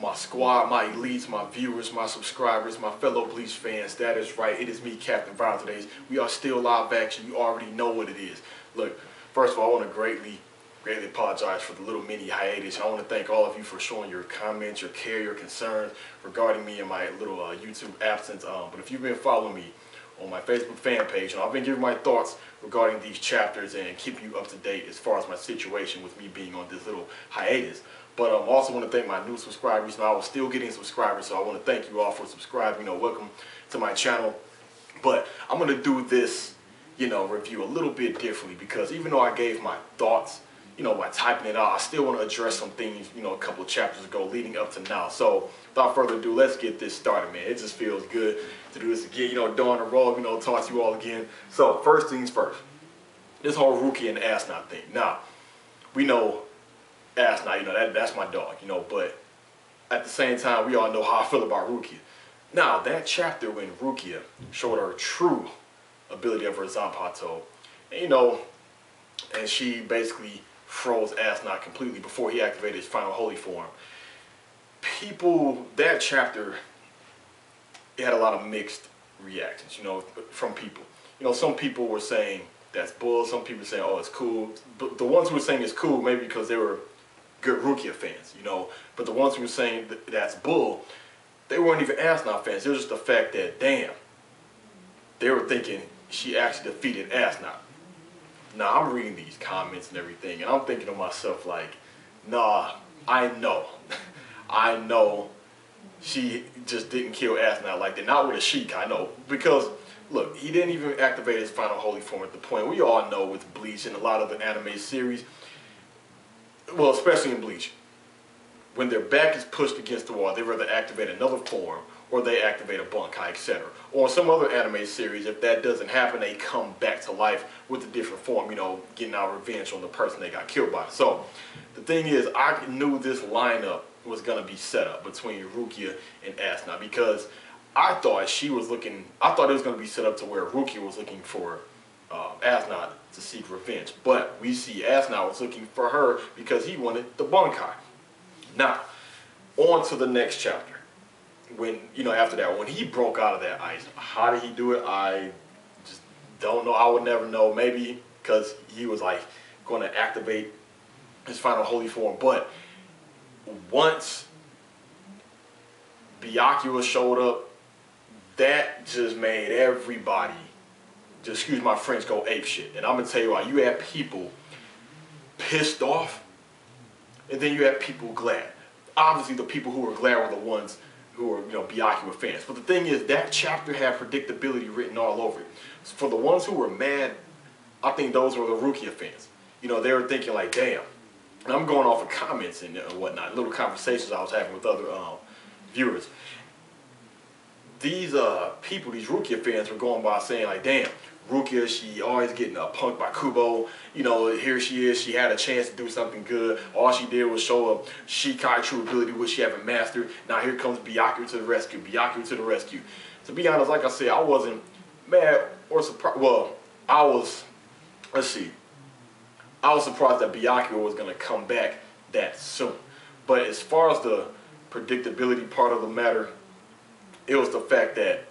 my squad, my elites, my viewers, my subscribers, my fellow Bleach fans. That is right. It is me, Captain Violence Days. We are still live action. You already know what it is. Look, first of all, I want to greatly apologize for the little mini hiatus. I want to thank all of you for showing your comments, your care, your concerns regarding me and my little YouTube absence. But if you've been following me on my Facebook fan page, I've been giving my thoughts regarding these chapters and keeping you up to date as far as my situation with me being on this little hiatus. But I also want to thank my new subscribers. I was still getting subscribers, so I want to thank you all for subscribing. Welcome to my channel. But I'm going to do this, review a little bit differently, because even though I gave my thoughts, by typing it out, I still want to address some things, a couple of chapters ago leading up to now. So without further ado, let's get this started, man. It just feels good to do this again, during the roll, talk to you all again. So first things first, this whole Rukia and Asnot thing. Now, we know Asnot, that's my dog, but at the same time, we all know how I feel about Rukia. Now, that chapter when Rukia showed her true ability of her Zanpakuto, and she basically froze Asnot completely before he activated his final holy form. That chapter, it had a lot of mixed reactions, from people. Some people were saying that's bull, some people were saying, oh, it's cool. But the ones who were saying it's cool, maybe because they were good Rukia fans, but the ones who were saying that's bull, they weren't even Asnot fans. It was just the fact that, damn, they were thinking she actually defeated Asnot. Now, I'm reading these comments and everything, and I'm thinking to myself, like, nah, I know. I know she just didn't kill Asnot like that. Not with a Sheik, I know. Because, look, he didn't even activate his final holy form at the point. We all know with Bleach and a lot of the anime series, well, especially in Bleach, when their back is pushed against the wall, they rather activate another form or they activate a Bunkai, etc. Or in some other anime series, if that doesn't happen, they come back to life with a different form, getting out revenge on the person they got killed by. So, the thing is, I knew this lineup was going to be set up between Rukia and Asnot, because I thought it was going to be set up to where Rukia was looking for Asnot to seek revenge. But we see Asnot was looking for her because he wanted the Bunkai. Now, on to the next chapter. When, after that, when he broke out of that ice, how did he do it? I just don't know. I would never know. Maybe because he was like going to activate his final holy form. But once Byakuya showed up, that just made everybody, just excuse my French, go apeshit. And I'm going to tell you why. You had people pissed off, and then you had people glad. Obviously, the people who were glad were the ones who were, Byakuya fans. But the thing is, that chapter had predictability written all over it. So for the ones who were mad, I think those were the Rukia fans. They were thinking like, damn. And I'm going off of comments and whatnot, little conversations I was having with other viewers. These people, these Rukia fans, were going by saying like, damn, Rukia, she always getting punked by Kubo. Here she is. She had a chance to do something good. All she did was show a Shikai true ability, which she haven't mastered. Now here comes Byakuya to the rescue. Byakuya to the rescue. To be honest, like I said, I wasn't mad or surprised. Well, I was surprised that Byakuya was going to come back that soon. But as far as the predictability part of the matter, it was the fact that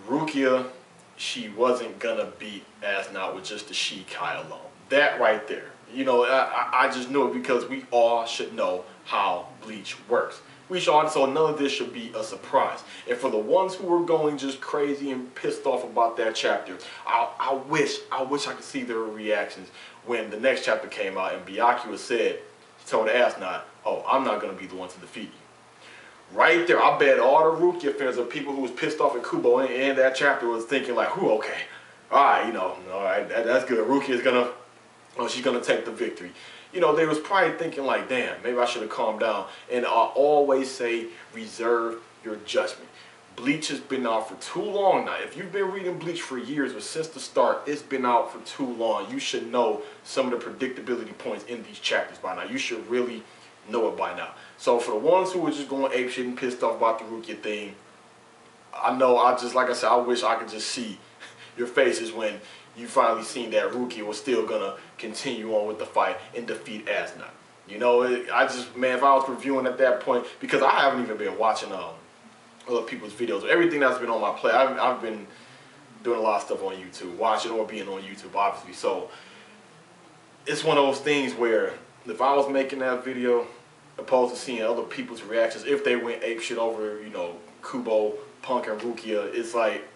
Rukia, she wasn't gonna beat Asnot with just the Shikai alone. That right there. I just knew it because we all should know how Bleach works. So none of this should be a surprise. And for the ones who were going just crazy and pissed off about that chapter, I wish I could see their reactions when the next chapter came out and Byakuya said, he told Asnot, oh, I'm not gonna be the one to defeat you. Right there, I bet all the Rukia fans or people who was pissed off at Kubo in that chapter was thinking like, "Who? Okay, all right, all right, that's good. Rukia is she's gonna take the victory." They was probably thinking like, "Damn, maybe I should have calmed down." And I always say, reserve your judgment. Bleach has been out for too long now. If you've been reading Bleach for years or since the start, it's been out for too long. You should know some of the predictability points in these chapters by now. You should really know it by now. So for the ones who were just going apeshit and pissed off about the Rukia thing, like I said, I wish I could just see your faces when you finally seen that Rukia was still gonna continue on with the fight and defeat Asnot. You know, I just, man, if I was reviewing at that point, because I haven't even been watching other people's videos. Everything that's been on my plate, I've been doing a lot of stuff on YouTube, watching or being on YouTube, obviously. So it's one of those things where if I was making that video, opposed to seeing other people's reactions, if they went apeshit over, you know, Kubo, Punk, and Rukia, it's like,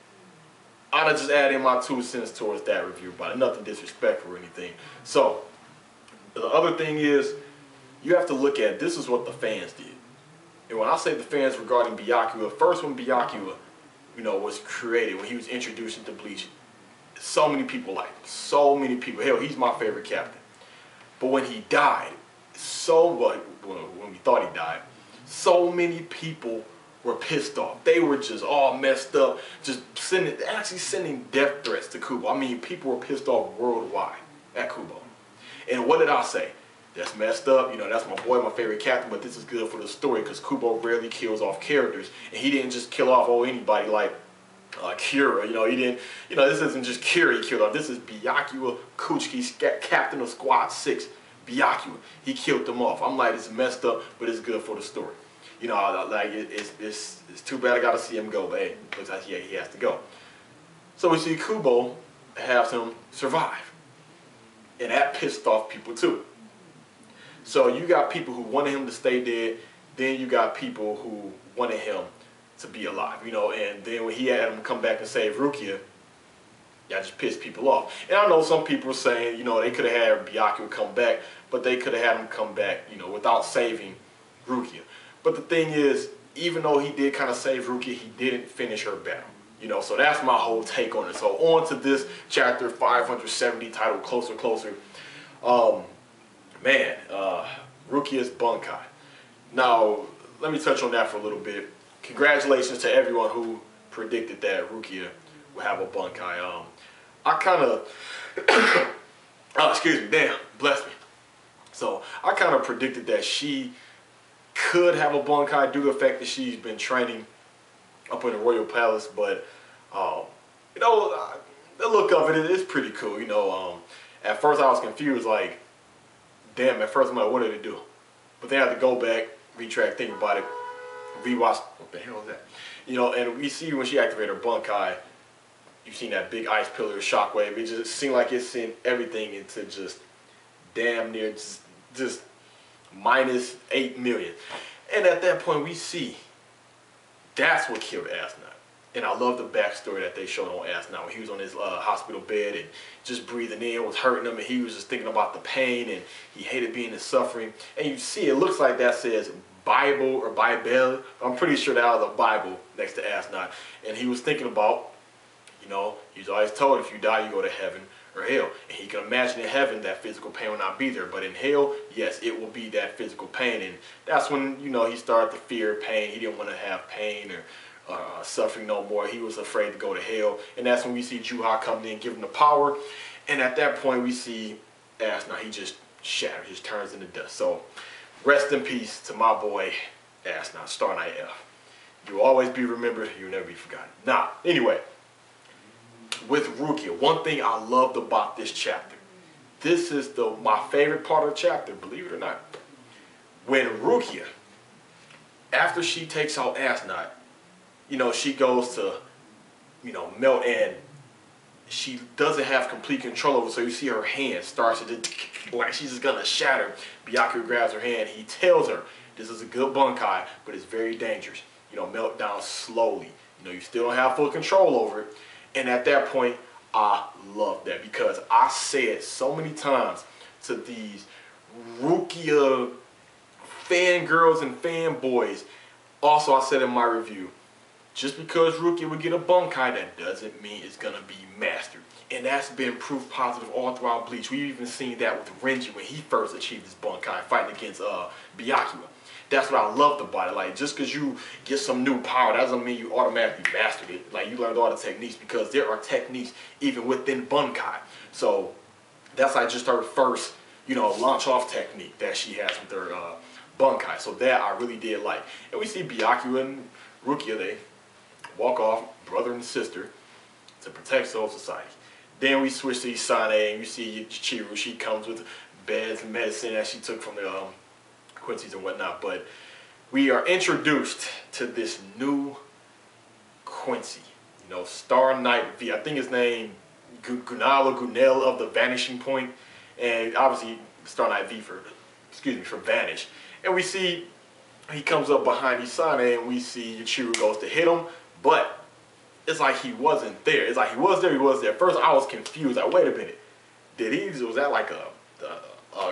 I'd have just added my 2 cents towards that review, but nothing disrespectful or anything. So the other thing is, you have to look at, this is what the fans did. And when I say the fans regarding Byakuya, first when Byakuya, you know, was created, when he was introduced into Bleach, so many people liked him. So many people. Hell, he's my favorite captain. But when he died, when we thought he died, so many people were pissed off. They were just all messed up, just actually sending death threats to Kubo. I mean, people were pissed off worldwide at Kubo. And what did I say? That's messed up, you know, that's my boy, my favorite captain, but this is good for the story because Kubo rarely kills off characters. And he didn't just kill off anybody like Kira, you know, he didn't, you know, this isn't just Kira he killed off. This is Byakuya Kuchiki, captain of Squad 6, Byakuya. He killed them off. I'm like, it's messed up, but it's good for the story. You know, like, it's too bad I got to see him go, but hey, looks like he has to go. So we see Kubo has him survive. And that pissed off people too. So you got people who wanted him to stay dead, then you got people who wanted him to be alive, you know, and then when he had him come back and save Rukia, y'all just pissed people off. And I know some people are saying, you know, they could have had Byakuya come back, but they could have had him come back, you know, without saving Rukia. But the thing is, even though he did kind of save Rukia, he didn't finish her battle. You know, so that's my whole take on it. So on to this chapter 570 titled Closer, Closer. Rukia's Bunkai. Now, let me touch on that for a little bit. Congratulations to everyone who predicted that Rukia would have a Bunkai. I kind of, oh, excuse me, damn, bless me. So I kind of predicted that she could have a Bunkai due to the fact that she's been training up in the Royal Palace, but you know, the look of it is pretty cool. You know, at first I was confused, like, damn, at first I'm like, what did it do? But then I had to go back, retract, think about it, rewatch, what the hell is that? You know, and we see when she activated her Bunkai, you've seen that big ice pillar shockwave. It just seemed like it sent everything into just damn near just minus 8 million. And at that point we see that's what killed Asnot. And I love the backstory that they showed on Asnot when he was on his hospital bed and just breathing in was hurting him, and he was just thinking about the pain and he hated being in suffering. And you see, it looks like that says Bible or Bible. I'm pretty sure that was a Bible next to Asnot. And he was thinking about, you know, he's always told if you die, you go to heaven or hell. And he can imagine in heaven that physical pain will not be there. But in hell, yes, it will be that physical pain. And that's when, you know, he started to fear pain. He didn't want to have pain or suffering no more. He was afraid to go to hell. And that's when we see Juha coming in, giving the power. And at that point, we see Asnot. He just shatters, just turns into dust. So rest in peace to my boy Asnot, Star Knight F. You'll always be remembered. You'll never be forgotten. Now, anyway, with Rukia, one thing I loved about this chapter. This is my favorite part of the chapter, believe it or not. When Rukia, after she takes out Asnot, you know, she goes to, you know, melt, and she doesn't have complete control over it. So you see her hand starts to just, like she's just gonna shatter. Byakuya grabs her hand. He tells her, this is a good Bunkai, but it's very dangerous. You know, melt down slowly. You know, you still don't have full control over it. And at that point, I love that because I said so many times to these Rukia fangirls and fanboys. Also, I said in my review, just because Rukia would get a Bunkai, that doesn't mean it's going to be mastered. And that's been proof positive all throughout Bleach. We've even seen that with Renji when he first achieved his Bunkai fighting against Byakuya. That's what I loved about it. Like, just because you get some new power, that doesn't mean you automatically mastered it. Like, you learned all the techniques because there are techniques even within Bunkai. So that's like just her first, you know, launch off technique that she has with her Bunkai. So that I really did like. And we see Byakuya and Rukia, they walk off, brother and sister, to protect Soul Society. Then we switch to Isane, and you see Chihiru. She comes with beds and medicine that she took from the Quincy's and whatnot. But we are introduced to this new Quincy, you know, Star Knight V. I think his name Gunel of the Vanishing Point, and obviously Star Knight V for, excuse me, for Vanish. And we see he comes up behind Isane, and we see Yuichiro goes to hit him, but it's like he wasn't there. It's like he was there, he was there. At first I was confused. Like, wait a minute, was that like a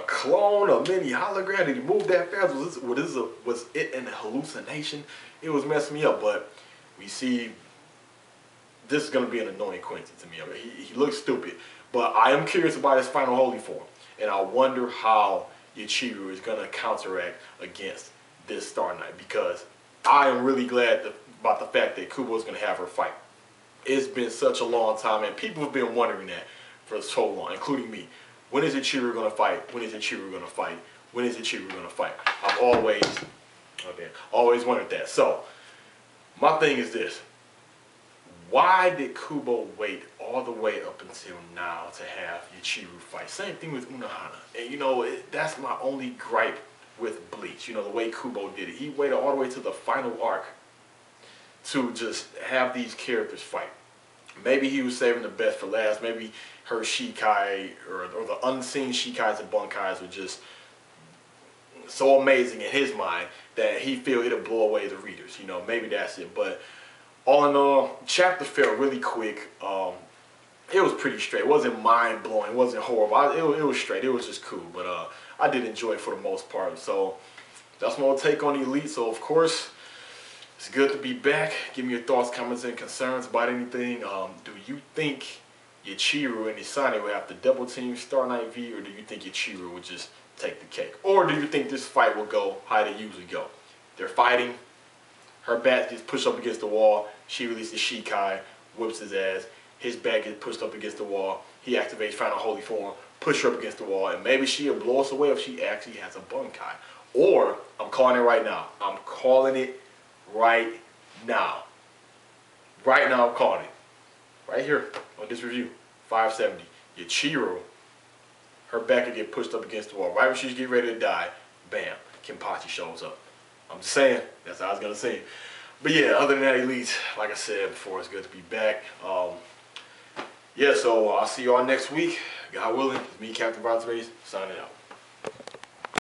clone, a mini hologram? Did he move that fast? Was it an hallucination? It was messing me up. But we see this is going to be an annoying Quincy to me. I mean, he looks stupid. But I am curious about his final holy form. And I wonder how Yuichiro is going to counteract against this Star Knight. Because I am really glad about the fact that Kubo is going to have her fight. It's been such a long time, and people have been wondering that for so long, including me. When is Ichiro going to fight? When is Ichiro going to fight? When is Ichiro going to fight? I've always wondered that. So, my thing is this. Why did Kubo wait all the way up until now to have Ichiro fight? Same thing with Unohana. And you know, that's my only gripe with Bleach. You know, the way Kubo did it. He waited all the way to the final arc to just have these characters fight. Maybe he was saving the best for last. Maybe her Shikai or the unseen Shikais and Bunkais were just so amazing in his mind that he feel it'll blow away the readers. You know, maybe that's it. But all in all, chapter felt really quick. It was pretty straight. It wasn't mind blowing. It wasn't horrible. It was straight. It was just cool. But I did enjoy it for the most part. So that's my take on the Elite. So of course, it's good to be back. Give me your thoughts, comments, and concerns about anything. Do you think Yuichiro and Isane will have to double team Star Knight V, or do you think Yuichiro would just take the cake? Or do you think this fight will go how they usually go? They're fighting. Her bat gets pushed up against the wall. She releases Shikai, whips his ass. His bat gets pushed up against the wall. He activates Final Holy Form, push her up against the wall, and maybe she'll blow us away if she actually has a Bunkai. Or, I'm calling it right now. I'm calling it right now. Right now I'm calling it. Right here on this review. 570. Yuichiro, her back will get pushed up against the wall. Right when she's getting ready to die, bam, Kenpachi shows up. I'm just saying, that's how I was going to say it. But yeah, other than that, Elite, like I said before, it's good to be back. Yeah, so I'll see you all next week. God willing, it's me, Captain Valtteri, signing out.